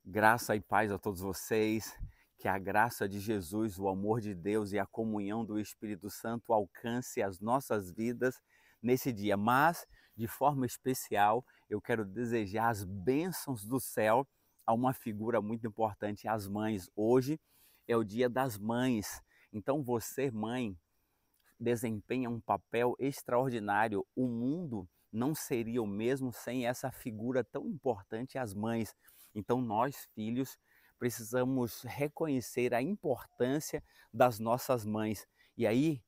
Graça e paz a todos vocês, que a graça de Jesus, o amor de Deus e a comunhão do Espírito Santo alcance as nossas vidas nesse dia. Mas, de forma especial, eu quero desejar as bênçãos do céu a uma figura muito importante, as mães. Hoje é o Dia das Mães. Então você, mãe, desempenha um papel extraordinário. O mundo não seria o mesmo sem essa figura tão importante, as mães. Então nós, filhos, precisamos reconhecer a importância das nossas mães. E aí,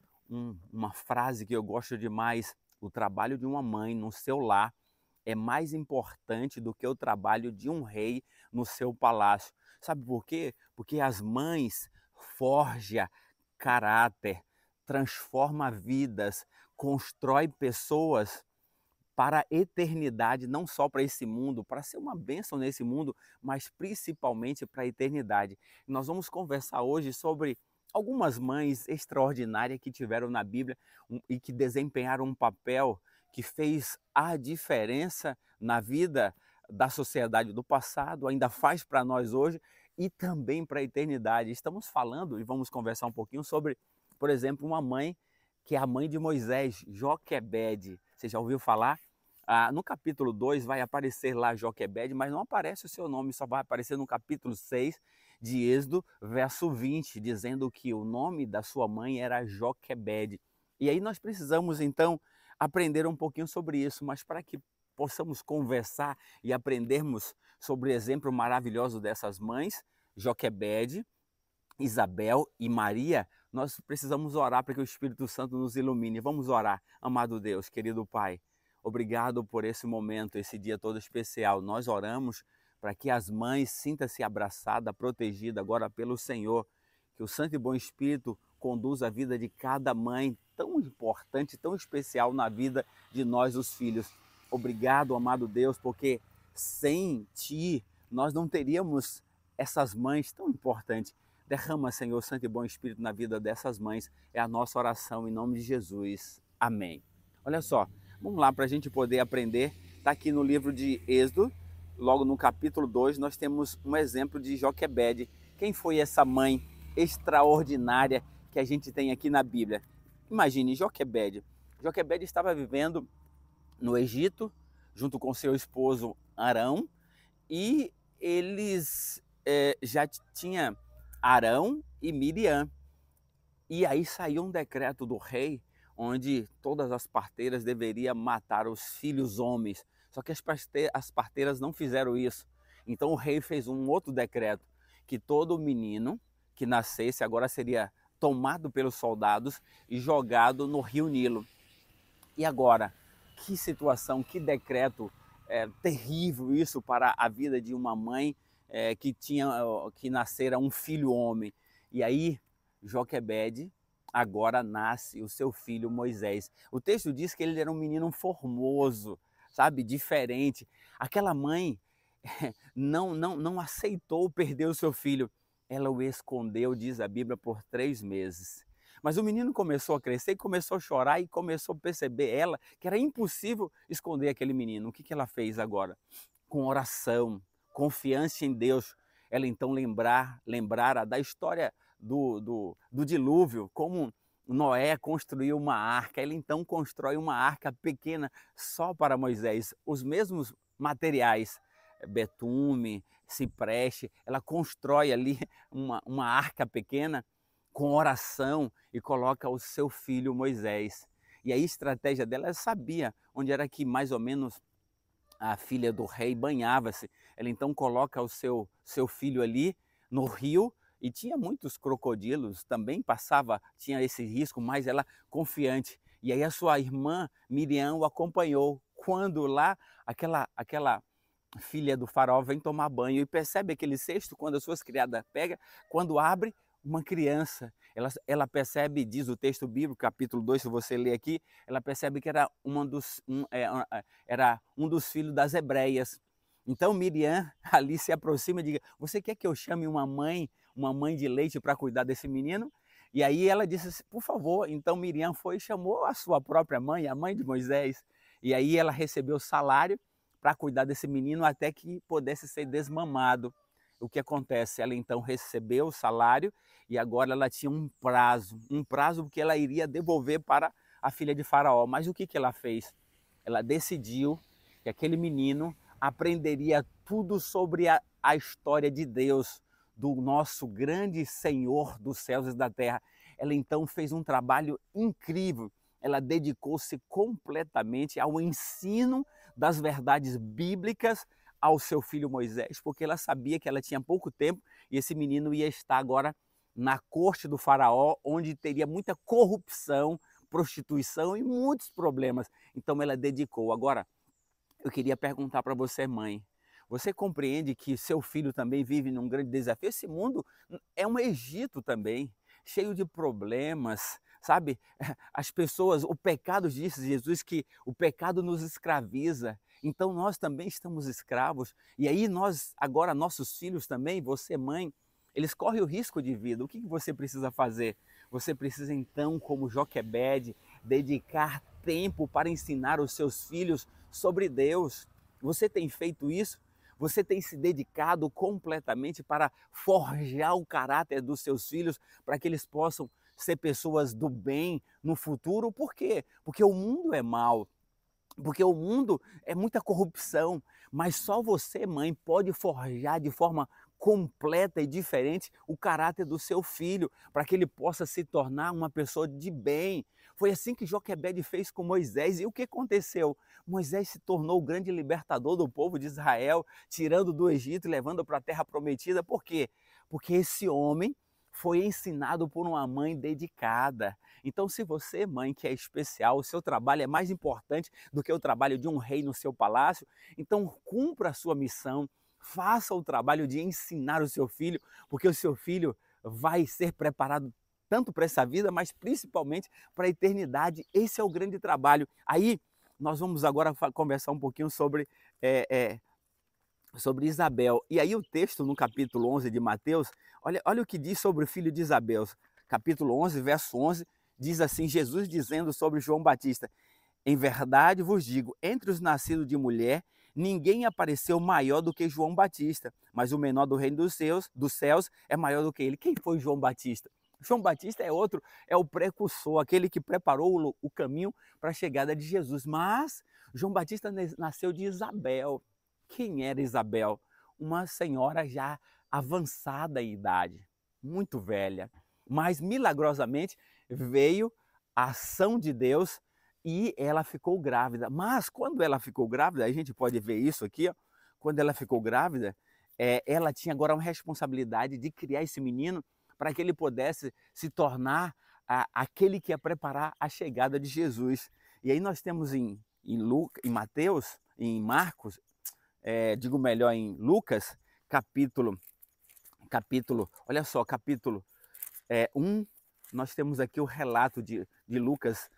uma frase que eu gosto demais: o trabalho de uma mãe no seu lar é mais importante do que o trabalho de um rei no seu palácio. Sabe por quê? Porque as mães forjam caráter, transforma vidas, constrói pessoas para a eternidade, não só para esse mundo, para ser uma bênção nesse mundo, mas principalmente para a eternidade. Nós vamos conversar hoje sobre algumas mães extraordinárias que tiveram na Bíblia e que desempenharam um papel que fez a diferença na vida da sociedade do passado, ainda faz para nós hoje e também para a eternidade. Estamos falando e vamos conversar um pouquinho sobre, por exemplo, uma mãe que é a mãe de Moisés, Joquebede. Você já ouviu falar? No capítulo 2 vai aparecer lá Joquebede, mas não aparece o seu nome, só vai aparecer no capítulo 6 de Êxodo, verso 20, dizendo que o nome da sua mãe era Joquebede. E aí nós precisamos, então, aprender um pouquinho sobre isso, mas para que possamos conversar e aprendermos sobre o exemplo maravilhoso dessas mães, Joquebede, Isabel e Maria, nós precisamos orar para que o Espírito Santo nos ilumine. Vamos orar. Amado Deus, querido Pai, obrigado por esse momento, esse dia todo especial. Nós oramos para que as mães sintam-se abraçadas, protegidas agora pelo Senhor. Que o Santo e Bom Espírito conduza a vida de cada mãe tão importante, tão especial na vida de nós, os filhos. Obrigado, amado Deus, porque sem Ti nós não teríamos essas mães tão importantes. Derrama, Senhor, Santo e Bom Espírito na vida dessas mães. É a nossa oração em nome de Jesus. Amém. Olha só, vamos lá para a gente poder aprender. Está aqui no livro de Êxodo, logo no capítulo 2, nós temos um exemplo de Joquebede. Quem foi essa mãe extraordinária que a gente tem aqui na Bíblia? Imagine, Joquebede. Joquebede estava vivendo no Egito, junto com seu esposo Arão, e eles já tinham Arão e Miriam. E aí saiu um decreto do rei onde todas as parteiras deveriam matar os filhos homens. Só que as parteiras não fizeram isso. Então o rei fez um outro decreto que todo menino que nascesse agora seria tomado pelos soldados e jogado no rio Nilo. E agora, que situação, que decreto terrível isso para a vida de uma mãe que nascera um filho homem. E aí, Joquebede, agora nasce o seu filho Moisés. O texto diz que ele era um menino formoso, sabe, diferente. Aquela mãe não aceitou perder o seu filho. Ela o escondeu, diz a Bíblia, por 3 meses. Mas o menino começou a crescer e começou a chorar e começou a perceber ela que era impossível esconder aquele menino. O que ela fez agora? Com oração, confiança em Deus, ela então lembrara da história do dilúvio, como Noé construiu uma arca. Ele então constrói uma arca pequena só para Moisés. Os mesmos materiais, betume, cipreste, ela constrói ali uma arca pequena com oração e coloca o seu filho Moisés. E a estratégia dela, ela sabia onde era que mais ou menos a filha do rei banhava-se. Ela então coloca o seu filho ali no rio e tinha muitos crocodilos, também tinha esse risco, mas ela confiante. E aí a sua irmã Miriam o acompanhou. Quando lá aquela filha do faraó vem tomar banho e percebe aquele cesto, quando as suas criadas pegam, quando abre, uma criança, ela percebe, diz o texto bíblico, capítulo 2, se você ler aqui, ela percebe que era era um dos filhos das hebreias. Então Miriam ali se aproxima e diz: você quer que eu chame uma mãe de leite para cuidar desse menino? E aí ela disse assim, por favor. Então Miriam foi e chamou a sua própria mãe, a mãe de Moisés. E aí ela recebeu salário para cuidar desse menino até que pudesse ser desmamado. o que acontece? Ela então recebeu o salário e agora ela tinha um prazo que ela iria devolver para a filha de Faraó. Mas o que ela fez? Ela decidiu que aquele menino aprenderia tudo sobre a história de Deus, do nosso grande Senhor dos céus e da terra. Ela então fez um trabalho incrível. Ela dedicou-se completamente ao ensino das verdades bíblicas ao seu filho Moisés, porque ela sabia que ela tinha pouco tempo e esse menino ia estar agora na corte do faraó, onde teria muita corrupção, prostituição e muitos problemas. Então ela dedicou. Agora, eu queria perguntar para você, mãe, você compreende que seu filho também vive num grande desafio? Esse mundo é um Egito também, cheio de problemas, sabe? As pessoas, o pecado, disse Jesus, que o pecado nos escraviza. Então nós também estamos escravos. E aí nós, agora nossos filhos também, você mãe, eles correm o risco de vida. O que você precisa fazer? Você precisa então, como Joquebede, dedicar tempo para ensinar os seus filhos sobre Deus. Você tem feito isso? Você tem se dedicado completamente para forjar o caráter dos seus filhos, para que eles possam ser pessoas do bem no futuro? Por quê? Porque o mundo é mau, porque o mundo é muita corrupção, mas só você, mãe, pode forjar de forma completa e diferente o caráter do seu filho, para que ele possa se tornar uma pessoa de bem. Foi assim que Joquebede fez com Moisés. E o que aconteceu? Moisés se tornou o grande libertador do povo de Israel, tirando do Egito e levando para a terra prometida. Por quê? Porque esse homem foi ensinado por uma mãe dedicada. Então, se você, mãe, que é especial, o seu trabalho é mais importante do que o trabalho de um rei no seu palácio, então cumpra a sua missão, faça o trabalho de ensinar o seu filho, porque o seu filho vai ser preparado tanto para essa vida, mas principalmente para a eternidade. Esse é o grande trabalho. Aí, nós vamos agora conversar um pouquinho sobre sobre Isabel. E aí o texto no capítulo 11 de Mateus, olha o que diz sobre o filho de Isabel. Capítulo 11, verso 11, diz assim, Jesus dizendo sobre João Batista: em verdade vos digo, entre os nascidos de mulher, ninguém apareceu maior do que João Batista, mas o menor do reino dos céus é maior do que ele. Quem foi João Batista? João Batista é outro, é o precursor, aquele que preparou o caminho para a chegada de Jesus. Mas João Batista nasceu de Isabel. Quem era Isabel? Uma senhora já avançada em idade, muito velha, mas milagrosamente veio a ação de Deus e ela ficou grávida. Mas quando ela ficou grávida, a gente pode ver isso aqui, ó, quando ela ficou grávida, ela tinha agora uma responsabilidade de criar esse menino para que ele pudesse se tornar aquele que ia preparar a chegada de Jesus. E aí nós temos em Mateus, em Marcos, digo melhor, em Lucas, capítulo, olha só, capítulo 1, nós temos aqui o relato de Lucas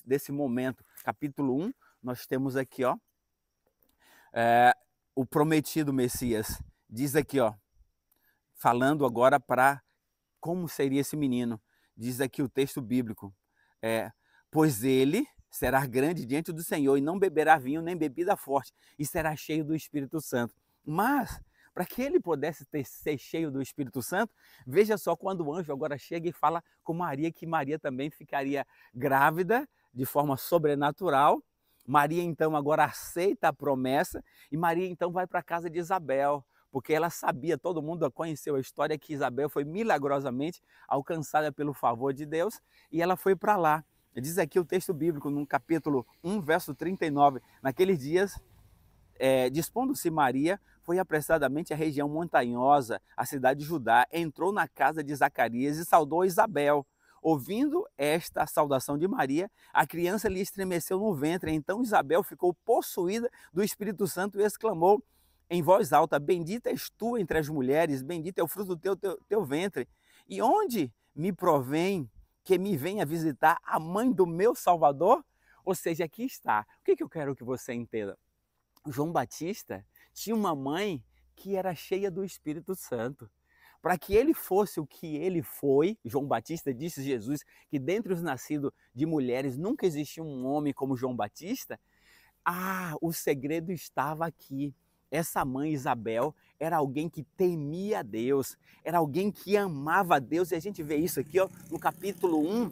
desse momento. Capítulo 1, nós temos aqui, ó, o prometido Messias. Diz aqui, ó, falando agora para como seria esse menino. Diz aqui o texto bíblico, pois ele será grande diante do Senhor e não beberá vinho nem bebida forte e será cheio do Espírito Santo. Mas, para que ele pudesse ser cheio do Espírito Santo, veja só quando o anjo agora chega e fala com Maria, que Maria também ficaria grávida de forma sobrenatural. Maria então agora aceita a promessa e Maria então vai para a casa de Isabel, porque ela sabia, todo mundo conheceu a história que Isabel foi milagrosamente alcançada pelo favor de Deus e ela foi para lá. Diz aqui o texto bíblico, no capítulo 1, verso 39, naqueles dias, dispondo-se Maria, foi apressadamente à região montanhosa, a cidade de Judá, entrou na casa de Zacarias e saudou Isabel. Ouvindo esta saudação de Maria, a criança lhe estremeceu no ventre, então Isabel ficou possuída do Espírito Santo e exclamou em voz alta: bendita és tu entre as mulheres, bendito é o fruto do teu ventre. E onde me provém que me venha visitar a mãe do meu Salvador? Ou seja, aqui está. O que eu quero que você entenda? João Batista tinha uma mãe que era cheia do Espírito Santo. Para que ele fosse o que ele foi, João Batista, disse Jesus, que dentre os nascidos de mulheres nunca existiu um homem como João Batista. O segredo estava aqui. essa mãe Isabel era alguém que temia a Deus, era alguém que amava a Deus, e a gente vê isso aqui ó, no capítulo 1,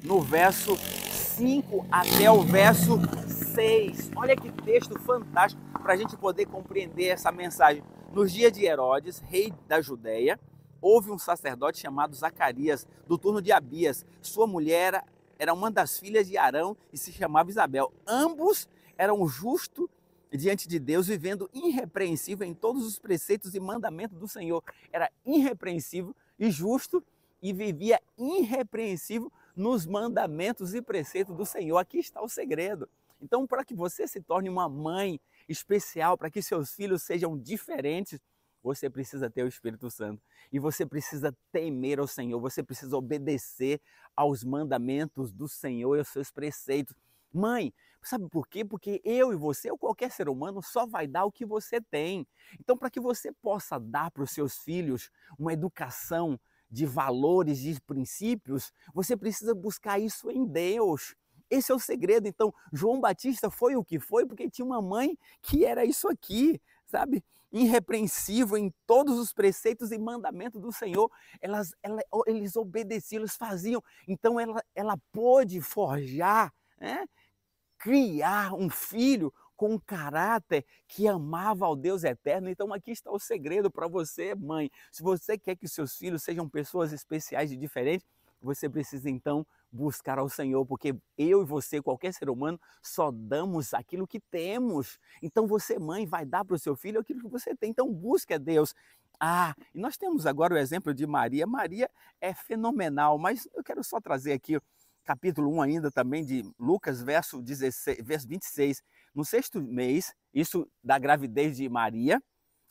no verso 5 até o verso 6. Olha que texto fantástico para a gente poder compreender essa mensagem. Nos dias de Herodes, rei da Judéia, houve um sacerdote chamado Zacarias, do turno de Abias. Sua mulher era uma das filhas de Arão e se chamava Isabel. Ambos eram justos diante de Deus, vivendo irrepreensível em todos os preceitos e mandamentos do Senhor. Era irrepreensível e justo e vivia irrepreensível nos mandamentos e preceitos do Senhor. Aqui está o segredo. Então, para que você se torne uma mãe especial, para que seus filhos sejam diferentes, você precisa ter o Espírito Santo. E você precisa temer ao Senhor, você precisa obedecer aos mandamentos do Senhor e aos seus preceitos. Mãe, sabe por quê? Porque eu e você, ou qualquer ser humano, só vai dar o que você tem. Então, para que você possa dar para os seus filhos uma educação de valores, de princípios, você precisa buscar isso em Deus. Esse é o segredo. Então, João Batista foi o que foi porque tinha uma mãe que era isso aqui, sabe? Irrepreensível em todos os preceitos e mandamentos do Senhor. Eles obedeciam, eles faziam. Então, ela pôde forjar, né? Criar um filho com um caráter que amava ao Deus eterno. Então aqui está o segredo para você, mãe. Se você quer que seus filhos sejam pessoas especiais e diferentes, você precisa então buscar ao Senhor, porque eu e você, qualquer ser humano, só damos aquilo que temos. Então você, mãe, vai dar para o seu filho aquilo que você tem. Então busque a Deus. E nós temos agora o exemplo de Maria. Maria é fenomenal, mas eu quero só trazer aqui capítulo 1 ainda também de Lucas, verso 26. No 6º mês, isso da gravidez de Maria,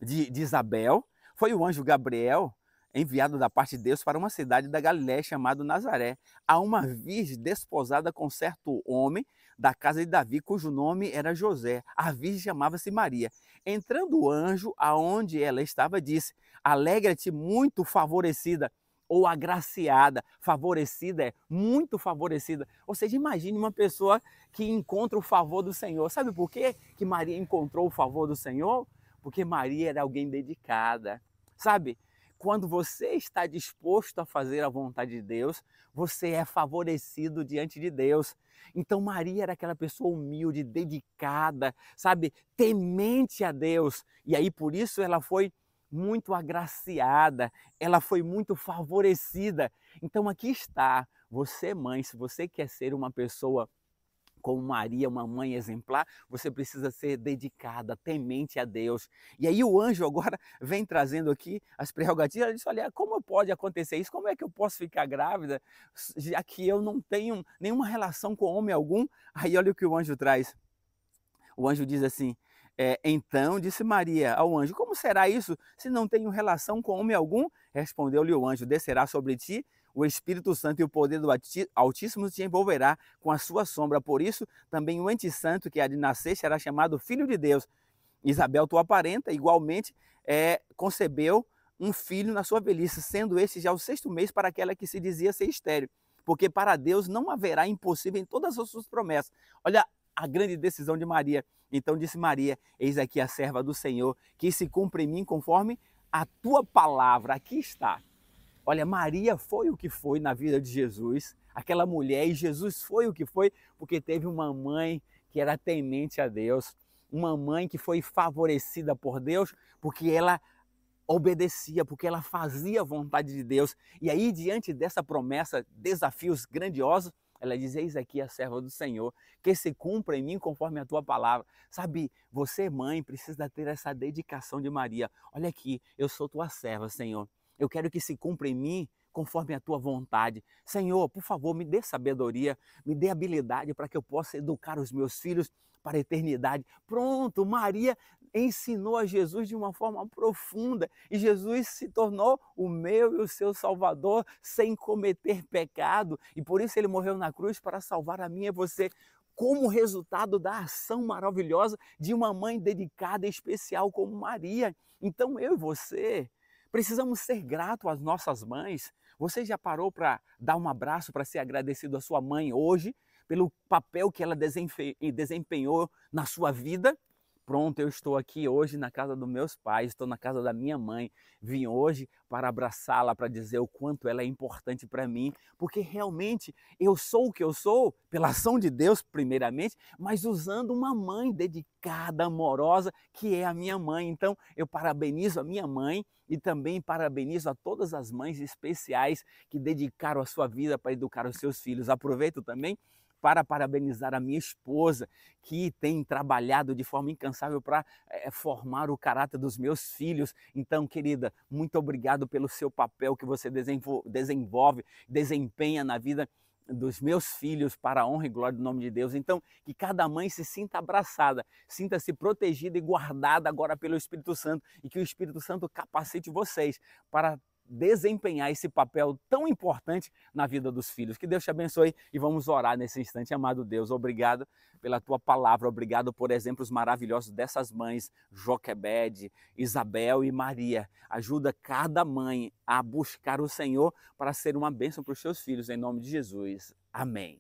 de Isabel, foi o anjo Gabriel enviado da parte de Deus para uma cidade da Galiléia chamada Nazaré, a uma virgem desposada com certo homem da casa de Davi, cujo nome era José. A virgem chamava-se Maria. Entrando o anjo aonde ela estava, disse: alegra-te, muito favorecida, ou agraciada. Favorecida é muito favorecida. Ou seja, imagine uma pessoa que encontra o favor do Senhor. Sabe por quê que Maria encontrou o favor do Senhor? Porque Maria era alguém dedicada. Sabe? Quando você está disposto a fazer a vontade de Deus, você é favorecido diante de Deus. Então Maria era aquela pessoa humilde, dedicada, sabe? Temente a Deus. E aí por isso ela foi muito agraciada, ela foi muito favorecida. Então aqui está, você mãe, se você quer ser uma pessoa como Maria, uma mãe exemplar, você precisa ser dedicada, temente a Deus. E aí o anjo agora vem trazendo aqui as prerrogativas, ele diz, olha, como pode acontecer isso? Como é que eu posso ficar grávida, já que eu não tenho nenhuma relação com homem algum? Aí olha o que o anjo traz. O anjo diz assim, então disse Maria ao anjo, como será isso se não tenho relação com homem algum? Respondeu-lhe o anjo, descerá sobre ti o Espírito Santo e o poder do Altíssimo te envolverá com a sua sombra. Por isso, também o ente santo que há de nascer será chamado Filho de Deus. Isabel, tua parenta, igualmente, concebeu um filho na sua velhice, sendo este já o 6º mês para aquela que se dizia ser estéril. Porque para Deus não haverá impossível em todas as suas promessas. Olha a grande decisão de Maria. Então disse Maria, eis aqui a serva do Senhor, que se cumpre em mim conforme a tua palavra. Aqui está. Olha, Maria foi o que foi na vida de Jesus, aquela mulher, e Jesus foi o que foi porque teve uma mãe que era temente a Deus, uma mãe que foi favorecida por Deus porque ela obedecia, porque ela fazia a vontade de Deus. E aí, diante dessa promessa, desafios grandiosos, ela diz, eis aqui a serva do Senhor, que se cumpra em mim conforme a tua palavra. Sabe, você, mãe, precisa ter essa dedicação de Maria. Olha aqui, eu sou tua serva, Senhor. Eu quero que se cumpra em mim conforme a tua vontade. Senhor, por favor, me dê sabedoria, me dê habilidade para que eu possa educar os meus filhos para a eternidade. Pronto, Maria ensinou a Jesus de uma forma profunda e Jesus se tornou o meu e o seu Salvador sem cometer pecado e por isso ele morreu na cruz para salvar a mim e você como resultado da ação maravilhosa de uma mãe dedicada e especial como Maria. Então eu e você precisamos ser gratos às nossas mães. Você já parou para dar um abraço para ser agradecido à sua mãe hoje pelo papel que ela desempenhou na sua vida? Pronto, eu estou aqui hoje na casa dos meus pais, estou na casa da minha mãe. Vim hoje para abraçá-la, para dizer o quanto ela é importante para mim, porque realmente eu sou o que eu sou, pela ação de Deus, primeiramente, mas usando uma mãe dedicada, amorosa, que é a minha mãe. Então, eu parabenizo a minha mãe e também parabenizo a todas as mães especiais que dedicaram a sua vida para educar os seus filhos. Aproveito também para parabenizar a minha esposa, que tem trabalhado de forma incansável para formar o caráter dos meus filhos. Então, querida, muito obrigado pelo seu papel que você desenvolve, desempenha na vida dos meus filhos para a honra e glória do nome de Deus. Então, que cada mãe se sinta abraçada, sinta-se protegida e guardada agora pelo Espírito Santo, e que o Espírito Santo capacite vocês para desempenhar esse papel tão importante na vida dos filhos. Que Deus te abençoe e vamos orar nesse instante. Amado Deus, obrigado pela tua palavra, obrigado por exemplos maravilhosos dessas mães, Joquebede, Isabel e Maria. Ajuda cada mãe a buscar o Senhor para ser uma bênção para os seus filhos, em nome de Jesus. Amém.